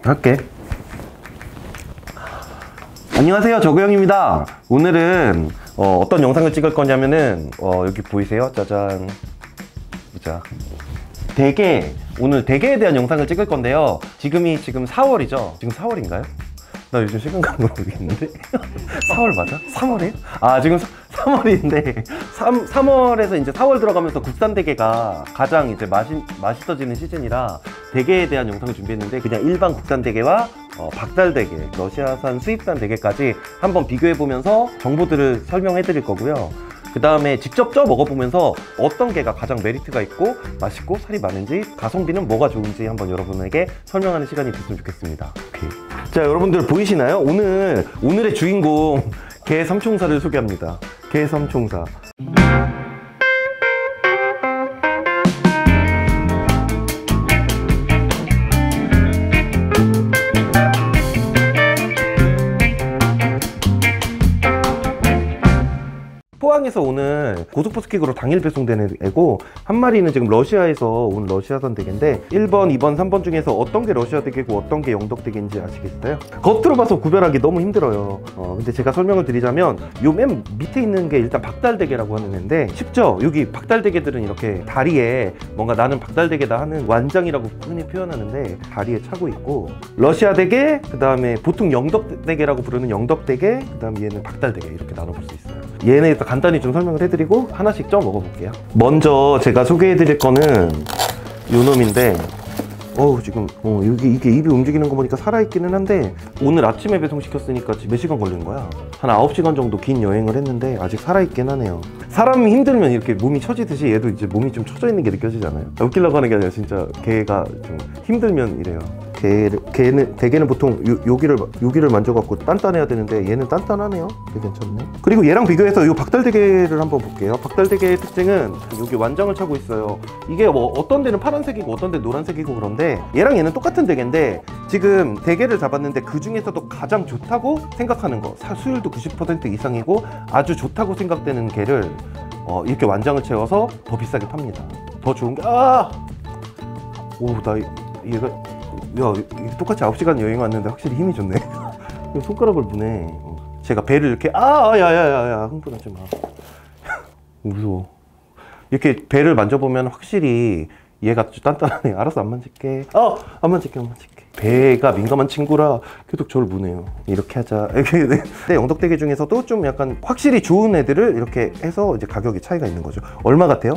할게. 안녕하세요, 저구형입니다. 오늘은 어떤 영상을 찍을 거냐면은 여기 보이세요? 짜잔. 보자. 오늘 대게에 대한 영상을 찍을 건데요. 지금 4월이죠? 지금 4월인가요? 나 요즘 시간 가는 거 모르겠는데? 4월 맞아? 3월이에요? 아, 지금 3월인데 3월에서 이제 4월 들어가면서 국산 대게가 가장 이제 맛있어지는 시즌이라 대게에 대한 영상을 준비했는데, 그냥 일반 국산 대게와 박달 대게, 러시아산 수입산 대게까지 한번 비교해 보면서 정보들을 설명해 드릴 거고요. 그 다음에 직접 쪄 먹어보면서 어떤 게가 가장 메리트가 있고 맛있고 살이 많은지, 가성비는 뭐가 좋은지 한번 여러분에게 설명하는 시간이 됐으면 좋겠습니다. 오케이. 자, 여러분들 보이시나요? 오늘의 주인공 게 삼총사를 소개합니다. 게 삼총사. 포항에서 오늘 고속버스킥으로 당일 배송되는 애고, 한 마리는 지금 러시아에서 온 러시아산 대게인데 1번, 2번, 3번 중에서 어떤 게 러시아 대게고 어떤 게 영덕 대게인지 아시겠어요? 겉으로 봐서 구별하기 너무 힘들어요. 근데 제가 설명을 드리자면 요 맨 밑에 있는 게 일단 박달 대게라고 하는 애인데, 쉽죠? 여기 박달 대게들은 이렇게 다리에 뭔가 나는 박달 대게다 하는 완장이라고 흔히 표현하는데 다리에 차고 있고, 러시아 대게, 그 다음에 보통 영덕 대게라고 부르는 영덕 대게, 그 다음 얘는 박달 대게, 이렇게 나눠볼 수 있어요. 얘네 간단히 좀 설명을 해드리고 하나씩 쪄 먹어볼게요. 먼저 제가 소개해드릴 거는 요 놈인데, 지금 이게 입이 움직이는 거 보니까 살아있기는 한데, 오늘 아침에 배송시켰으니까 몇 시간 걸린 거야? 한 9시간 정도 긴 여행을 했는데 아직 살아있긴 하네요. 사람이 힘들면 이렇게 몸이 처지듯이 얘도 이제 몸이 좀 처져 있는 게 느껴지잖아요. 웃기려고 하는 게 아니라 진짜 개가 좀 힘들면 이래요. 대게는 보통 여기를 만져갖고 단단해야 되는데 얘는 단단하네요. 되게 괜찮네. 그리고 얘랑 비교해서 이 박달대게를 한번 볼게요. 박달대게의 특징은 여기 완장을 차고 있어요. 이게 뭐 어떤 데는 파란색이고 어떤 데는 노란색이고 그런데, 얘랑 얘는 똑같은 대게인데 지금 대게를 잡았는데 그 중에서도 가장 좋다고 생각하는 거, 수율도 90% 이상이고 아주 좋다고 생각되는 게를 이렇게 완장을 채워서 더 비싸게 팝니다. 더 좋은 게 얘가 똑같이 9시간 여행 왔는데 확실히 힘이 좋네. 손가락을 무네. 제가 배를 이렇게 야야야야 흥분하지 마. 무서워. 이렇게 배를 만져보면 확실히 얘가 좀 단단하네. 알았어, 안 만질게. 안 만질게. 배가 민감한 친구라 계속 저를 무네요. 이렇게 하자. 근데 영덕대게 중에서도 좀 약간 확실히 좋은 애들을 이렇게 해서 이제 가격이 차이가 있는 거죠. 얼마 같아요?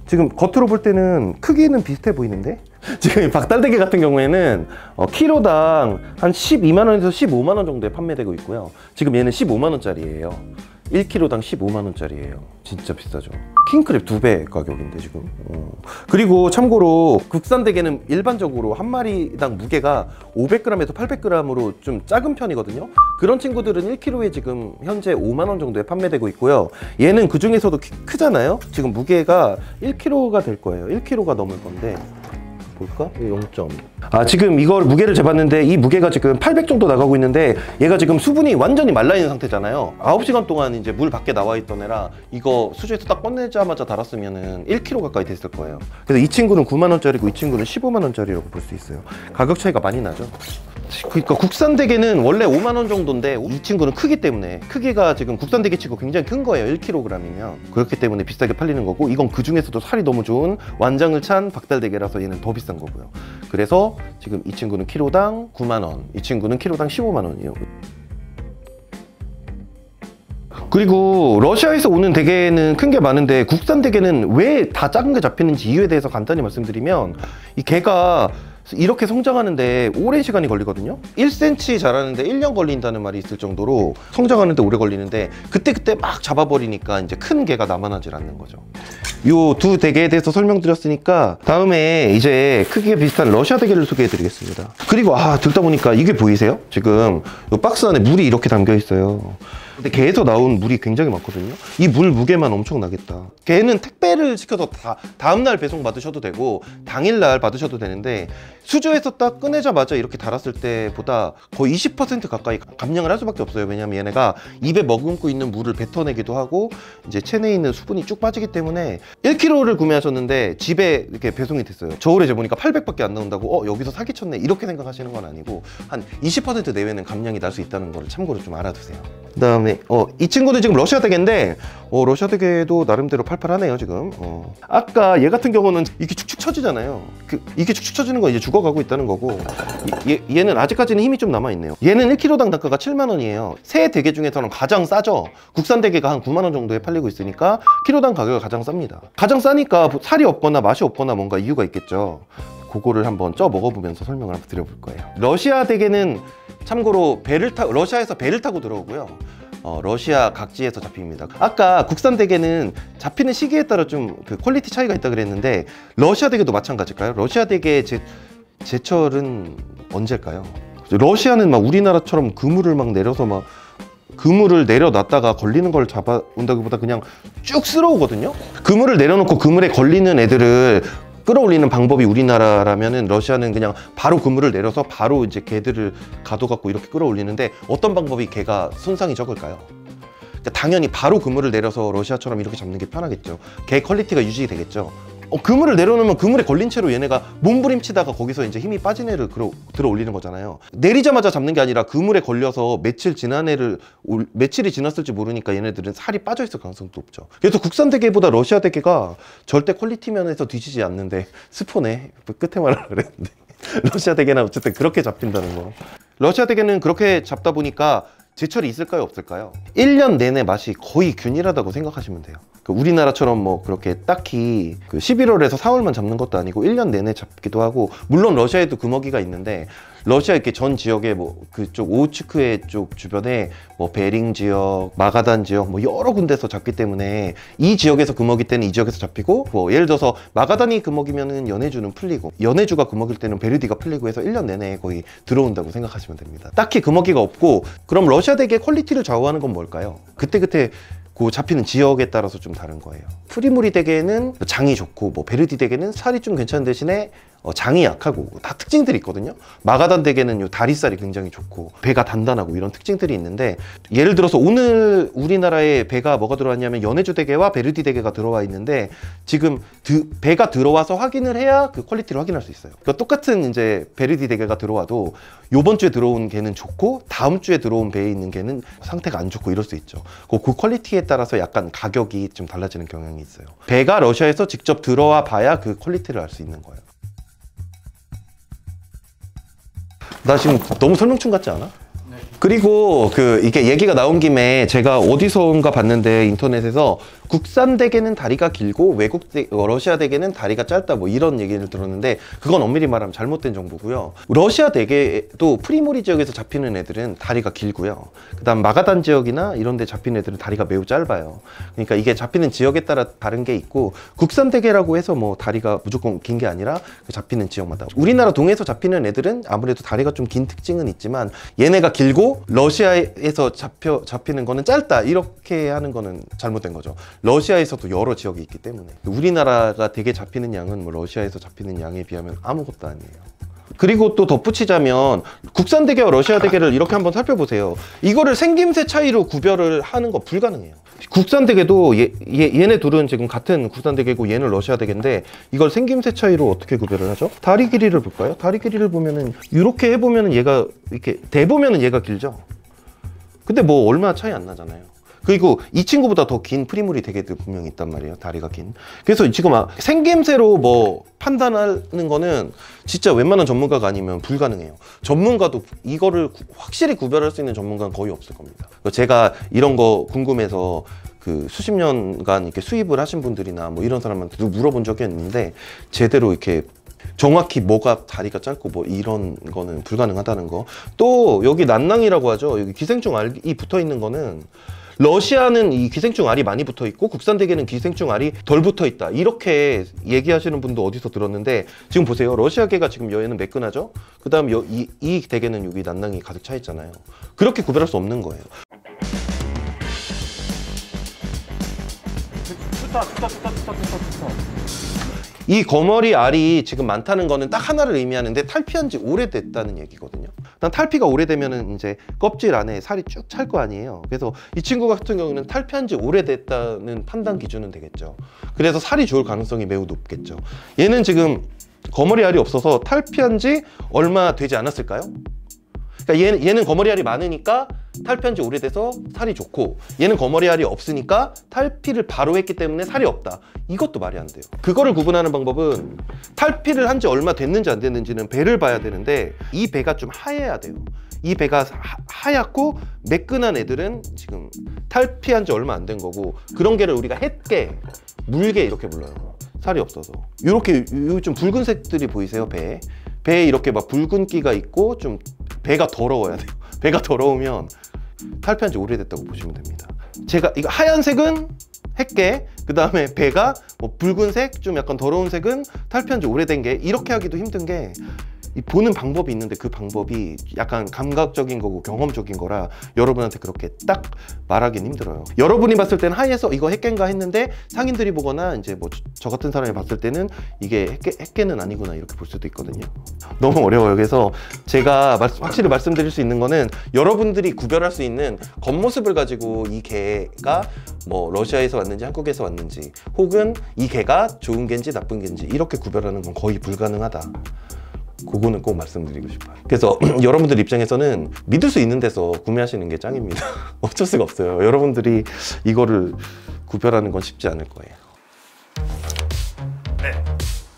지금 겉으로 볼 때는 크기는 비슷해 보이는데, 지금 이 박달대게 같은 경우에는 키로당 한 12만원에서 15만원 정도에 판매되고 있고요. 지금 얘는 15만원짜리예요 1kg당 15만원짜리예요 진짜 비싸죠. 킹크랩 2배 가격인데 지금. 그리고 참고로 국산 대게는 일반적으로 한 마리당 무게가 500g에서 800g으로 좀 작은 편이거든요. 그런 친구들은 1kg에 지금 현재 5만원 정도에 판매되고 있고요. 얘는 그 중에서도 크잖아요. 지금 무게가 1kg가 될 거예요. 1kg가 넘을 건데, 볼까? 0점. 지금 이걸 무게를 재봤는데 이 무게가 지금 800 정도 나가고 있는데, 얘가 지금 수분이 완전히 말라있는 상태잖아요. 9시간 동안 이제 물 밖에 나와 있던 애라 이거 수조에서 딱 꺼내자마자 달았으면은 1kg 가까이 됐을 거예요. 그래서 이 친구는 9만원짜리고 이 친구는 15만원짜리라고 볼 수 있어요. 가격 차이가 많이 나죠. 그러니까 국산 대게는 원래 5만원 정도인데 이 친구는 크기 때문에, 크기가 지금 국산 대게치고 굉장히 큰 거예요. 1kg이면. 그렇기 때문에 비싸게 팔리는 거고, 이건 그 중에서도 살이 너무 좋은 완장을 찬 박달 대게라서 얘는 더 비싼 거고요. 그래서 지금 이 친구는 키로당 9만원, 이 친구는 키로당 15만원이에요 그리고 러시아에서 오는 대게는 큰 게 많은데 국산 대게는 왜 다 작은 게 잡히는지 이유에 대해서 간단히 말씀드리면, 이 게가 이렇게 성장하는데 오랜 시간이 걸리거든요. 1cm 자라는데 1년 걸린다는 말이 있을 정도로 성장하는데 오래 걸리는데, 그때 막 잡아버리니까 이제 큰 게가 남아나질 않는 거죠. 요 두 대게에 대해서 설명드렸으니까 다음에 이제 크기가 비슷한 러시아 대게를 소개해 드리겠습니다. 그리고 듣다 보니까 이게 보이세요? 지금 요 박스 안에 물이 이렇게 담겨 있어요. 근데 개에서 나온 물이 굉장히 많거든요. 이 물 무게만 엄청 나겠다. 개는 택배를 시켜서 다음날 배송 받으셔도 되고 당일날 받으셔도 되는데 수조에서 딱 꺼내자마자 이렇게 달았을 때보다 거의 20% 가까이 감량을 할 수밖에 없어요. 왜냐면 얘네가 입에 머금고 있는 물을 뱉어내기도 하고 이제 체내에 있는 수분이 쭉 빠지기 때문에 1kg를 구매하셨는데 집에 이렇게 배송이 됐어요. 저울에 재보니까 800밖에 안 나온다고 여기서 사기쳤네 이렇게 생각하시는 건 아니고 한 20% 내외는 감량이 날 수 있다는 걸 참고로 좀 알아두세요. 그 다음에 이 친구는 지금 러시아 대게인데 러시아 대게도 나름대로 팔팔하네요 지금. 아까 얘 같은 경우는 이게 축축 처지잖아요. 이게 축축 처지는 건 이제 죽어가고 있다는 거고 얘는 아직까지는 힘이 좀 남아있네요. 얘는 1kg당 단가가 7만 원이에요 새 대게 중에서는 가장 싸죠. 국산 대게가 한 9만 원 정도에 팔리고 있으니까 키로당 가격이 가장 쌉니다. 가장 싸니까 살이 없거나 맛이 없거나 뭔가 이유가 있겠죠. 그거를 한번 쪄 먹어보면서 설명을 한번 드려볼 거예요. 러시아 대게는 참고로 러시아에서 배를 타고 들어오고요. 러시아 각지에서 잡힙니다. 아까 국산 대게는 잡히는 시기에 따라 좀 그 퀄리티 차이가 있다 그랬는데 러시아 대게도 마찬가지일까요? 러시아 대게 제철은 언제일까요? 러시아는 막 우리나라처럼 그물을 막 내려서 막 그물을 내려놨다가 걸리는 걸 잡아온다기보다 그냥 쭉 쓸어오거든요. 그물을 내려놓고 그물에 걸리는 애들을 끌어올리는 방법이 우리나라라면은 러시아는 그냥 바로 그물을 내려서 바로 이제 개들을 가둬갖고 이렇게 끌어올리는데 어떤 방법이 개가 손상이 적을까요? 그러니까 당연히 바로 그물을 내려서 러시아처럼 이렇게 잡는 게 편하겠죠. 개 퀄리티가 유지되겠죠. 그물을 내려놓으면 그물에 걸린 채로 얘네가 몸부림치다가 거기서 이제 힘이 빠진 애를 들어 올리는 거잖아요. 내리자마자 잡는 게 아니라 그물에 걸려서 며칠이 지났을지 모르니까 얘네들은 살이 빠져 있을 가능성도 높죠. 그래서 국산 대게보다 러시아 대게가 절대 퀄리티 면에서 뒤지지 않는데 스포네 끝에 말하려고 그랬는데 러시아 대게는 어쨌든 그렇게 잡힌다는 거. 러시아 대게는 그렇게 잡다 보니까 제철이 있을까요 없을까요? 1년 내내 맛이 거의 균일하다고 생각하시면 돼요. 우리나라처럼 뭐 그렇게 딱히 11월에서 4월만 잡는 것도 아니고 1년 내내 잡기도 하고, 물론 러시아에도 금어기가 있는데 러시아 이렇게 전 지역에 뭐 그쪽 오우츠크해 쪽 주변에 뭐 베링 지역, 마가단 지역 뭐 여러 군데서 잡기 때문에 이 지역에서 금어기 때는 이 지역에서 잡히고, 뭐 예를 들어서 마가단이 금어기면은 연해주는 풀리고 연해주가 금어기일 때는 베르디가 풀리고 해서 1년 내내 거의 들어온다고 생각하시면 됩니다. 딱히 금어기가 없고, 그럼 러시아 대게 퀄리티를 좌우하는 건 뭘까요? 그때그때 그 잡히는 지역에 따라서 좀 다른 거예요. 프리무리 대게는 장이 좋고, 뭐 베르디 대게는 살이 좀 괜찮은 대신에 장이 약하고 다 특징들이 있거든요. 마가단 대게는 요 다리살이 굉장히 좋고 배가 단단하고 이런 특징들이 있는데, 예를 들어서 오늘 우리나라에 배가 뭐가 들어왔냐면 연해주 대게와 베르디 대게가 들어와 있는데, 지금 배가 들어와서 확인을 해야 그 퀄리티를 확인할 수 있어요. 그러니까 똑같은 이제 베르디 대게가 들어와도 요번 주에 들어온 개는 좋고 다음 주에 들어온 배에 있는 개는 상태가 안 좋고 이럴 수 있죠. 그 퀄리티에 따라서 약간 가격이 좀 달라지는 경향이 있어요. 배가 러시아에서 직접 들어와 봐야 그 퀄리티를 알 수 있는 거예요. 나 지금 너무 설명충 같지 않아? 네. 그리고 이게 얘기가 나온 김에 제가 어디서인가 봤는데 인터넷에서 국산 대게는 다리가 길고 러시아 대게는 다리가 짧다 뭐 이런 얘기를 들었는데, 그건 엄밀히 말하면 잘못된 정보고요. 러시아 대게도 프리모리 지역에서 잡히는 애들은 다리가 길고요. 그 다음 마가단 지역이나 이런 데 잡히는 애들은 다리가 매우 짧아요. 그러니까 이게 잡히는 지역에 따라 다른 게 있고, 국산 대게라고 해서 뭐 다리가 무조건 긴 게 아니라 잡히는 지역마다. 우리나라 동해에서 잡히는 애들은 아무래도 다리가 좀 긴 특징은 있지만, 얘네가 길고 러시아에서 잡히는 거는 짧다 이렇게 하는 거는 잘못된 거죠. 러시아에서도 여러 지역이 있기 때문에 우리나라가 대게 잡히는 양은 뭐 러시아에서 잡히는 양에 비하면 아무것도 아니에요. 그리고 또 덧붙이자면 국산 대게와 러시아 대게를 이렇게 한번 살펴보세요. 이거를 생김새 차이로 구별을 하는 거 불가능해요. 국산 대게도 얘네 둘은 지금 같은 국산 대게고 얘는 러시아 대게인데, 이걸 생김새 차이로 어떻게 구별을 하죠? 다리 길이를 볼까요? 다리 길이를 보면은 이렇게 해보면은 얘가 이렇게 대보면은 얘가 길죠. 근데 뭐 얼마 차이 안 나잖아요. 그리고 이 친구보다 더 긴 프리무리 대게들 분명히 있단 말이에요. 다리가 긴. 그래서 지금 생김새로 뭐 판단하는 거는 진짜 웬만한 전문가가 아니면 불가능해요. 전문가도 이거를 확실히 구별할 수 있는 전문가는 거의 없을 겁니다. 제가 이런 거 궁금해서 수십 년간 이렇게 수입을 하신 분들이나 뭐 이런 사람한테 물어본 적이 있는데, 제대로 이렇게 정확히 뭐가 다리가 짧고 뭐 이런 거는 불가능하다는 거. 또 여기 난낭이라고 하죠. 여기 기생충 알이 붙어 있는 거는, 러시아는 이 기생충 알이 많이 붙어 있고 국산 대게는 기생충 알이 덜 붙어 있다 이렇게 얘기하시는 분도 어디서 들었는데, 지금 보세요. 러시아 게가 지금 얘는 매끈하죠. 그 다음 이 대게는 여기 난낭이 가득 차 있잖아요. 그렇게 구별할 수 없는 거예요. 이 거머리 알이 지금 많다는 거는 딱 하나를 의미하는데 탈피한 지 오래됐다는 얘기거든요. 일단 탈피가 오래되면은 이제 껍질 안에 살이 쭉 찰 거 아니에요. 그래서 이 친구 같은 경우는 탈피한 지 오래됐다는 판단 기준은 되겠죠. 그래서 살이 좋을 가능성이 매우 높겠죠. 얘는 지금 거머리 알이 없어서 탈피한 지 얼마 되지 않았을까요? 그러니까 얘는 거머리 알이 많으니까 탈피한 지 오래돼서 살이 좋고, 얘는 거머리 알이 없으니까 탈피를 바로 했기 때문에 살이 없다. 이것도 말이 안 돼요. 그거를 구분하는 방법은 탈피를 한 지 얼마 됐는지 안 됐는지는 배를 봐야 되는데, 이 배가 좀 하얘야 돼요. 이 배가 하얗고 매끈한 애들은 지금 탈피한 지 얼마 안 된 거고, 그런 개를 우리가 햇개, 물개 이렇게 불러요. 살이 없어서. 이렇게 좀 붉은색들이 보이세요? 배에 이렇게 막 붉은기가 있고 좀 배가 더러워야 돼요. 배가 더러우면 탈피한 지 오래됐다고 보시면 됩니다. 제가 이거 하얀색은 햇개, 그 다음에 배가 뭐 붉은색, 좀 약간 더러운 색은 탈피한 지 오래된 게, 이렇게 하기도 힘든 게 이 보는 방법이 있는데 그 방법이 약간 감각적인 거고 경험적인 거라 여러분한테 그렇게 딱 말하기는 힘들어요. 여러분이 봤을 때는 하얘서 이거 햇개인가 했는데 상인들이 보거나 이제 뭐 저 같은 사람이 봤을 때는 이게 햇개는 아니구나 이렇게 볼 수도 있거든요. 너무 어려워요. 그래서 제가 확실히 말씀드릴 수 있는 거는, 여러분들이 구별할 수 있는 겉모습을 가지고 이 개가 뭐 러시아에서 왔는지 한국에서 왔는지, 혹은 이 개가 좋은 개인지 나쁜 개인지 이렇게 구별하는 건 거의 불가능하다. 그거는 꼭 말씀드리고 싶어요. 그래서 여러분들 입장에서는 믿을 수 있는 데서 구매하시는 게 짱입니다. 어쩔 수가 없어요. 여러분들이 이거를 구별하는 건 쉽지 않을 거예요. 네,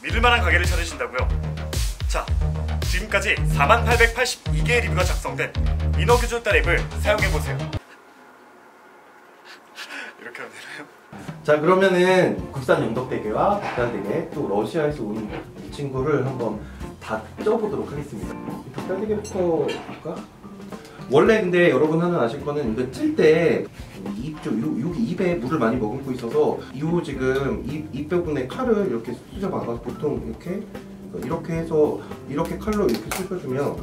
믿을만한 가게를 찾으신다고요? 자, 지금까지 4882개의 리뷰가 작성된 인어교조딸 앱을 사용해보세요. 이렇게 하면 되나요? 자, 그러면은 국산 영덕대게와 닭달대게, 또 러시아에서 온 이 친구를 한번 다 쪄보도록 하겠습니다. 닭달대게부터 볼까? 원래 근데 여러분 하나 아실 거는, 이거 찔 때 여기 입에 물을 많이 머금고 있어서 이 지금 입 부분에 칼을 이렇게 쑤셔봐서, 보통 이렇게 해서 이렇게 칼로 이렇게 쑤셔주면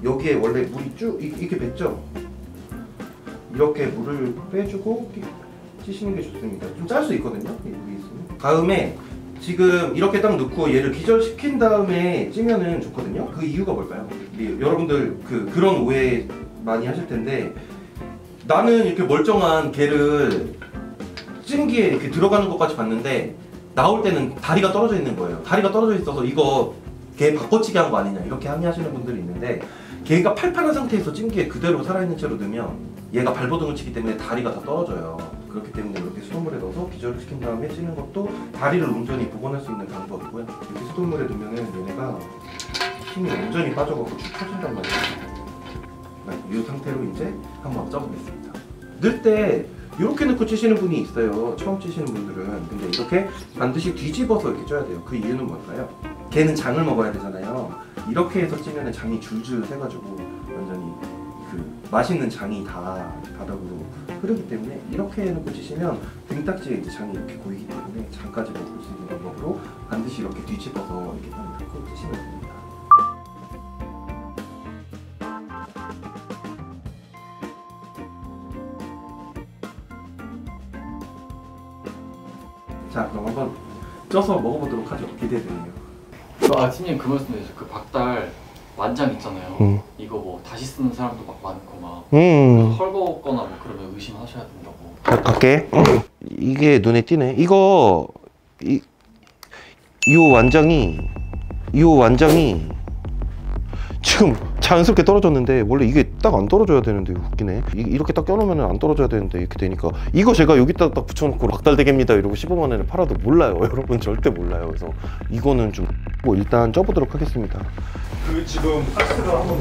여기에 원래 물이 쭉 이렇게 뱉죠? 이렇게 물을 빼주고 찌시는 게 좋습니다. 좀 짤 수 있거든요, 이 물이 있으면. 다음에 지금 이렇게 딱 넣고 얘를 기절시킨 다음에 찌면은 좋거든요. 그 이유가 뭘까요? 여러분들 그런 오해 많이 하실 텐데, 나는 이렇게 멀쩡한 개를 찜기에 이렇게 들어가는 것까지 봤는데 나올 때는 다리가 떨어져 있는 거예요. 다리가 떨어져 있어서 이거 개 바꿔치기 한 거 아니냐 이렇게 항의하시는 분들이 있는데, 개가 팔팔한 상태에서 찜기에 그대로 살아있는 채로 넣으면 얘가 발버둥을 치기 때문에 다리가 다 떨어져요. 그렇기 때문에 이렇게 수돗물에 넣어서 기절시킨 다음에 찌는 것도 다리를 온전히 복원할 수 있는 방법이고요. 이렇게 수돗물에 넣으면은 얘네가 힘이 온전히 빠져갖고 축 처진단 말이에요. 이 상태로 이제 한번 쪄보겠습니다. 넣을 때 이렇게 넣고 찌시는 분이 있어요. 처음 찌시는 분들은. 근데 이렇게 반드시 뒤집어서 이렇게 쪄야 돼요. 그 이유는 뭘까요? 개는 장을 먹어야 되잖아요. 이렇게 해서 찌면 장이 줄줄 새가지고 완전히 맛있는 장이 다 바닥으로 흐르기 때문에, 이렇게 해놓고 찌시면 등딱지에 이제 장이 이렇게 고이기 때문에 장까지 먹을 수 있는 방법으로 반드시 이렇게 뒤집어서 이렇게 딱 넣고 찌시면 됩니다. 자, 그럼 한번 쪄서 먹어보도록 하죠. 기대되네요. 아침님 그 말씀 해주세요. 그 박달 완장 있잖아요. 이거 뭐 다시 쓰는 사람도 막 많고 막 헐거웠거나 뭐 그러면 의심하셔야 된다고. 갈게. 이게 눈에 띄네. 이 완장이 지금 자연스럽게 떨어졌는데, 원래 이게 딱 안 떨어져야 되는데 웃기네. 이렇게 딱 껴놓으면 안 떨어져야 되는데 이렇게 되니까, 이거 제가 여기다 딱 붙여놓고 박달대게입니다 이러고 15만 원에 팔아도 몰라요. 여러분 절대 몰라요. 그래서 이거는 좀 뭐 일단 쪄보도록 하겠습니다. 지금 박스가 한번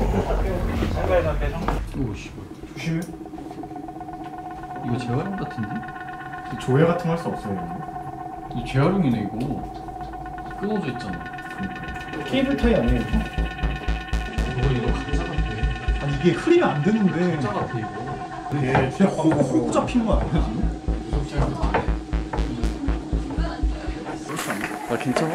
상가에서 빼서. 오 씨발. 조심해. 이거 재활용 같은데? 조회 같은 거 할 수 없어요. 이거 재활용이네 이거. 끊어져 있잖아. 케이블 타이 아니에요? 이거 가짜 같아. 아니 이게 흐리면 안 되는데. 가짜 같아 이거. 예, 그냥 호구 잡힌 거 아니야 지금? 아 괜찮아?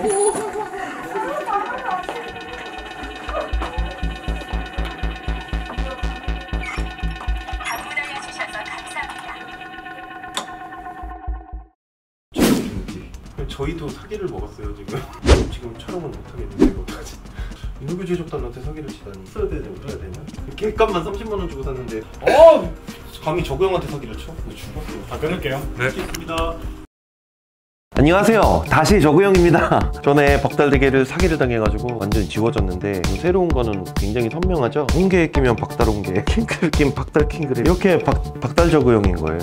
저희도 사기를 먹었어요 지금. 지금 촬영은 못 하겠는데 이거 어떡하지? 인터뷰 제작단한테 사기를 치다니. 써야 되냐 어야 되냐? 객값만 30만 원 주고 샀는데 감히 저그 형한테 사기를 쳐? 이거 죽었어요. 다 끊을게요. 네. 있습니다. 안녕하세요. 다시 저구형입니다. 전에 박달대게를 사기를 당해가지고 완전히 지워졌는데 새로운 거는 굉장히 선명하죠. 홍게에 끼면 박달홍게, 킹크를 끼면 박달킹크를, 이렇게 박달 저구형인 거예요.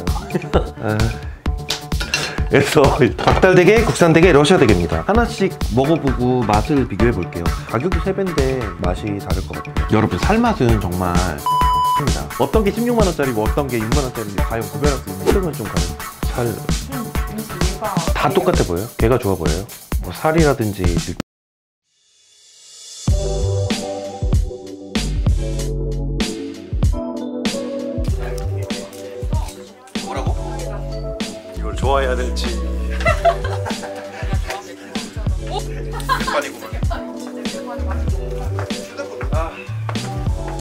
그래서 박달대게, 국산대게, 러시아대게입니다. 하나씩 먹어보고 맛을 비교해 볼게요. 가격이 3배인데 맛이 다를 것 같아요. 여러분 살맛은 정말 입니다. 어떤 게 16만 원짜리고 어떤 게 6만 원짜리인지 과연 구별할 수 있는 이름은 좀 과연 다 똑같아 보여요? 개가 좋아 보여요? 뭐 살이라든지 뭐라고? 이걸 좋아해야 될지. 습관이구만.